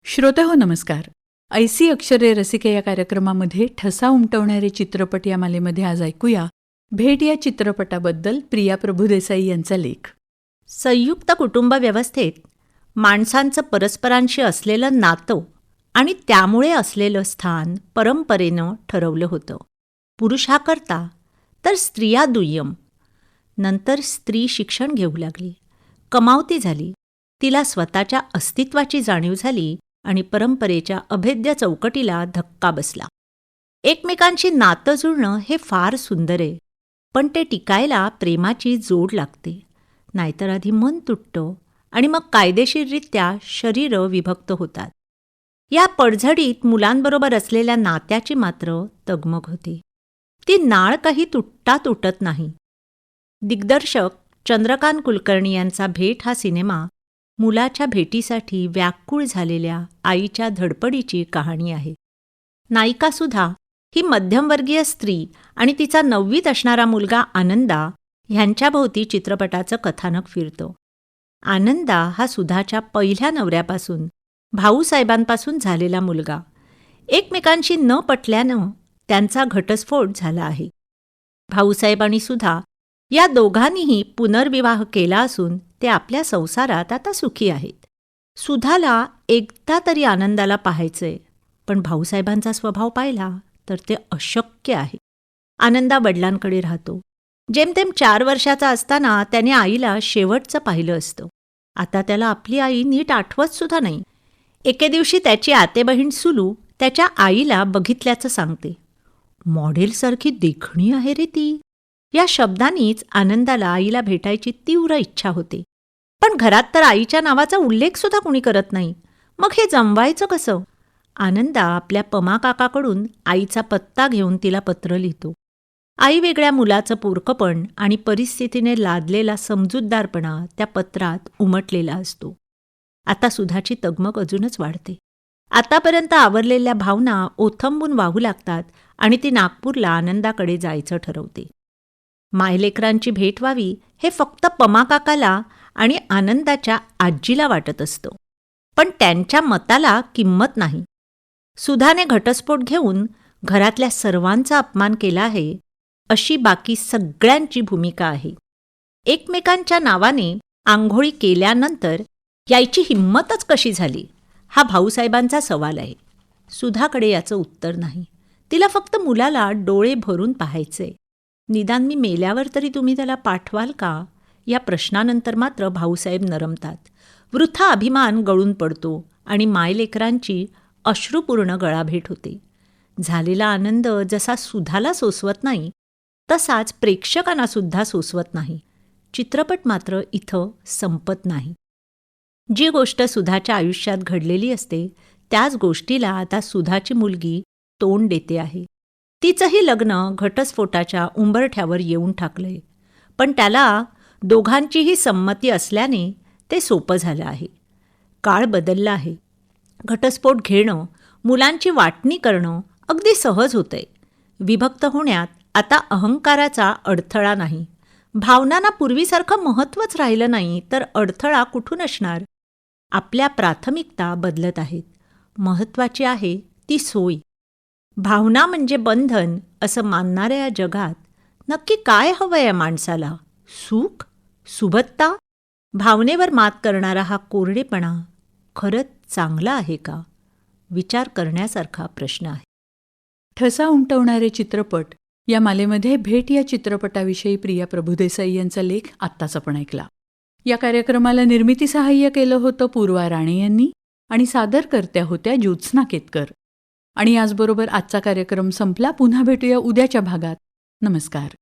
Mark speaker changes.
Speaker 1: श्रोतेहो नमस्कार. ऐसी अक्षरे रसिके या कार्यक्रमामध्ये ठसा उमटवणारे चित्रपट या मालेमध्ये आज ऐकूया भेट या चित्रपटाबद्दल प्रिया प्रभुदेसाई यांचा लेख.
Speaker 2: संयुक्त कुटुंब व्यवस्थेत माणसांचं परस्परांशी असलेलं नातं आणि त्यामुळे असलेलं स्थान परंपरेनं ठरवलं होतं. पुरुष हा करता तर स्त्रिया दुय्यम. नंतर स्त्री शिक्षण घेऊ लागली, कमावती झाली, तिला स्वतःच्या अस्तित्वाची जाणीव झाली आणि परंपरेच्या अभेद्य चौकटीला धक्का बसला. एकमेकांशी नातं जुळणं हे फार सुंदर आहे, पण ते टिकायला प्रेमाची जोड लागते. नाहीतर आधी मन तुटतं आणि मग कायदेशीररित्या शरीरं विभक्त होतात. या पडझडीत मुलांबरोबर असलेल्या नात्याची मात्र तगमग होती. ती नाळ काही तुटता तुटत नाही. दिग्दर्शक चंद्रकांत कुलकर्णी यांचा भेट हा सिनेमा मुलाच्या भेटीसाठी व्याकुळ झालेल्या आईच्या धडपडीची कहाणी आहे. नायिका सुधा ही मध्यमवर्गीय स्त्री आणि तिचा 9वीत असणारा मुलगा आनंदा ह्यांच्याभोवती चित्रपटाचं कथानक फिरतं. आनंदा हा सुधाच्या पहिल्या नवऱ्यापासून, भाऊसाहेबांपासून झालेला मुलगा. एकमेकांशी न पटल्यानं त्यांचा घटस्फोट झाला आहे. भाऊसाहेब आणि सुधा या दोघांनीही पुनर्विवाह केला असून ते आपल्या संसारात आता सुखी आहेत. सुधाला एकदा तरी आनंदाला पाहायचंय, पण भाऊसाहेबांचा स्वभाव पाहिला तर ते अशक्य आहे. आनंदा वडिलांकडे राहतो. जेमतेम 4 वर्षाचा असताना त्याने आईला शेवटचं पाहिलं असतं. आता त्याला आपली आई नीट आठवतसुद्धा नाही. एके दिवशी त्याची आतेबहीण सुलू त्याच्या आईला बघितल्याचं सांगते. मॉडेलसारखी देखणी आहे रे ती. या शब्दांनीच आनंदाला आईला भेटायची तीव्र इच्छा होते. पण घरात तर आईच्या नावाचा उल्लेखसुद्धा कुणी करत नाही. मग हे जमवायचं कसं? आनंदा आपल्या पमा काकाकडून आईचा पत्ता घेऊन तिला पत्र लिहितो. आई वेगळ्या मुलाचं पोरकपण आणि परिस्थितीने लादलेला समजूतदारपणा त्या पत्रात उमटलेला असतो. आता सुधाची तगमग अजूनच वाढते. आतापर्यंत आवरलेल्या भावना ओथंबून वाहू लागतात आणि ती नागपूरला आनंदाकडे जायचं ठरवते. मायलेकरांची भेट व्हावी हे फक्त पमा काकाला आणि आनंदाच्या आजीला वाटत असतं, पण त्यांच्या मताला किंमत नाही. सुधाने घटस्फोट घेऊन घरातल्या सर्वांचा अपमान केला आहे अशी बाकी सगळ्यांची भूमिका आहे. एकमेकांच्या नावाने आंघोळी केल्यानंतर यायची हिंमतच कशी झाली हा भाऊसाहेबांचा सवाल आहे. सुधाकडे याचं उत्तर नाही. तिला फक्त मुलाला डोळे भरून पाहायचे. निदान मी मेल्यावर तरी तुम्ही त्याला पाठवाल का? या प्रश्नानंतर मात्र भाऊसाहेब नरमतात. वृथा अभिमान गळून पडतो आणि मायलेकरांची अश्रुपूर्ण गळाभेट होते. झालेला आनंद जसा सुधाला सोसवत नाही तसाच प्रेक्षकांना सुद्धा सोसवत नाही. चित्रपट मात्र इथं संपत नाही. जी गोष्ट सुधाच्या आयुष्यात घडलेली असते त्याच गोष्टीला आता सुधाची मुलगी तोंड देते आहे. तिचंही लग्न घटस्फोटाच्या उंबरठ्यावर येऊन ठाकलंय, पण त्याला दोघांचीही संमती असल्याने ते सोपं झालं आहे. काळ बदलला आहे. घटस्फोट घेणं, मुलांची वाटणी करणं अगदी सहज होतंय. विभक्त होण्यात आता अहंकाराचा अडथळा नाही. भावनांना पूर्वीसारखं महत्त्वच राहिलं नाही तर अडथळा कुठून असणार? आपल्या प्राथमिकता बदलत आहेत. महत्त्वाची आहे ती सोय. भावना म्हणजे बंधन असं मानणाऱ्या या जगात नक्की काय हवंय या माणसाला? सुख? सुबत्ता? भावनेवर मात करणारा हा कोरडेपणा खरंच चांगला आहे का? विचार करण्यासारखा प्रश्न आहे.
Speaker 1: ठसा उमटवणारे चित्रपट या मालेमध्ये भेट या चित्रपटाविषयी प्रिया प्रभुदेसाई यांचा लेख आत्ताच आपण ऐकला. या कार्यक्रमाला निर्मिती सहाय्य केलं होतं पूर्वा राणे यांनी आणि सादरकर्त्या होत्या ज्योत्स्ना केतकर. आणि याचबरोबर आजचा कार्यक्रम संपला. पुन्हा भेटूया उद्याच्या भागात. नमस्कार.